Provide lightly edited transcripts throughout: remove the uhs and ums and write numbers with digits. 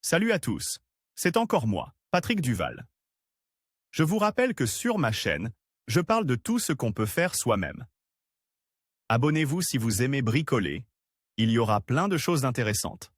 Salut à tous, c'est encore moi, Patrick Duval. Je vous rappelle que sur ma chaîne, je parle de tout ce qu'on peut faire soi-même. Abonnez-vous si vous aimez bricoler, il y aura plein de choses intéressantes.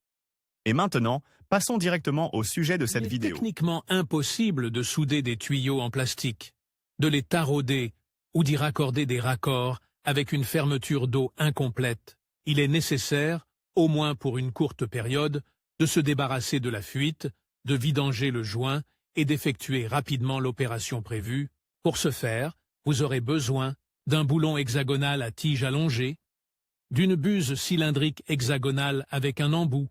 Et maintenant, passons directement au sujet de cette vidéo. Il est techniquement impossible de souder des tuyaux en plastique, de les tarauder ou d'y raccorder des raccords avec une fermeture d'eau incomplète. Il est nécessaire, au moins pour une courte période, de se débarrasser de la fuite, de vidanger le joint et d'effectuer rapidement l'opération prévue. Pour ce faire, vous aurez besoin d'un boulon hexagonal à tige allongée, d'une buse cylindrique hexagonale avec un embout,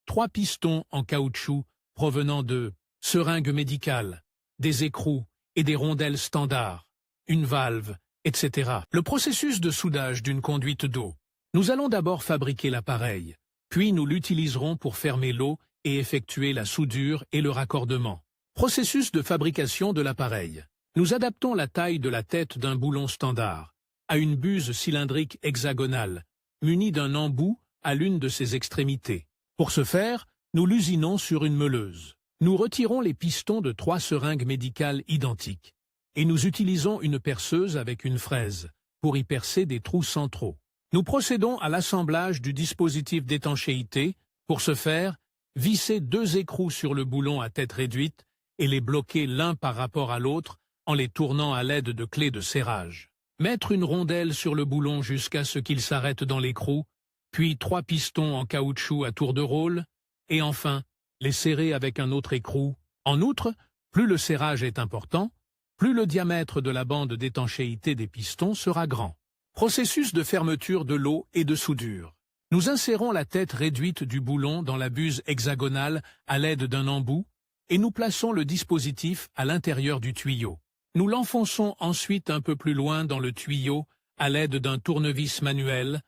3 pistons en caoutchouc provenant de seringues médicales, des écrous et des rondelles standards, une valve, etc. Le processus de soudage d'une conduite d'eau. Nous allons d'abord fabriquer l'appareil, puis nous l'utiliserons pour fermer l'eau et effectuer la soudure et le raccordement. Processus de fabrication de l'appareil. Nous adaptons la taille de la tête d'un boulon standard à une buse cylindrique hexagonale, munie d'un embout à l'une de ses extrémités. Pour ce faire, nous l'usinons sur une meuleuse. Nous retirons les pistons de 3 seringues médicales identiques et nous utilisons une perceuse avec une fraise pour y percer des trous centraux. Nous procédons à l'assemblage du dispositif d'étanchéité. Pour ce faire, vissez 2 écrous sur le boulon à tête réduite et les bloquer l'un par rapport à l'autre en les tournant à l'aide de clés de serrage. Mettre une rondelle sur le boulon jusqu'à ce qu'il s'arrête dans l'écrou, puis 3 pistons en caoutchouc à tour de rôle, et enfin, les serrer avec un autre écrou. En outre, plus le serrage est important, plus le diamètre de la bande d'étanchéité des pistons sera grand. Processus de fermeture de l'eau et de soudure. Nous insérons la tête réduite du boulon dans la buse hexagonale à l'aide d'un embout et nous plaçons le dispositif à l'intérieur du tuyau. Nous l'enfonçons ensuite un peu plus loin dans le tuyau à l'aide d'un tournevis manuel.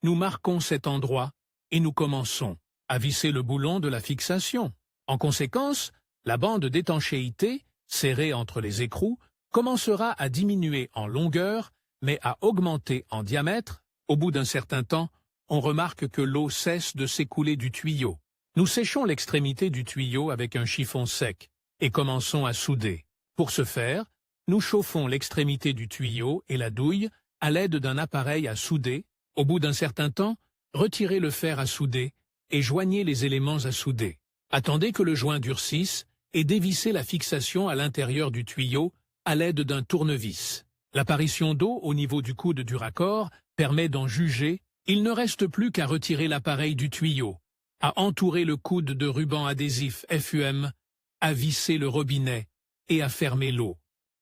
Nous marquons cet endroit et nous commençons à visser le boulon de la fixation. En conséquence, la bande d'étanchéité, serrée entre les écrous, commencera à diminuer en longueur mais à augmenter en diamètre. Au bout d'un certain temps, on remarque que l'eau cesse de s'écouler du tuyau. Nous séchons l'extrémité du tuyau avec un chiffon sec et commençons à souder. Pour ce faire, nous chauffons l'extrémité du tuyau et la douille à l'aide d'un appareil à souder. Au bout d'un certain temps, retirez le fer à souder et joignez les éléments à souder. Attendez que le joint durcisse et dévissez la fixation à l'intérieur du tuyau à l'aide d'un tournevis. L'apparition d'eau au niveau du coude du raccord permet d'en juger. Il ne reste plus qu'à retirer l'appareil du tuyau, à entourer le coude de ruban adhésif FUM, à visser le robinet et à fermer l'eau.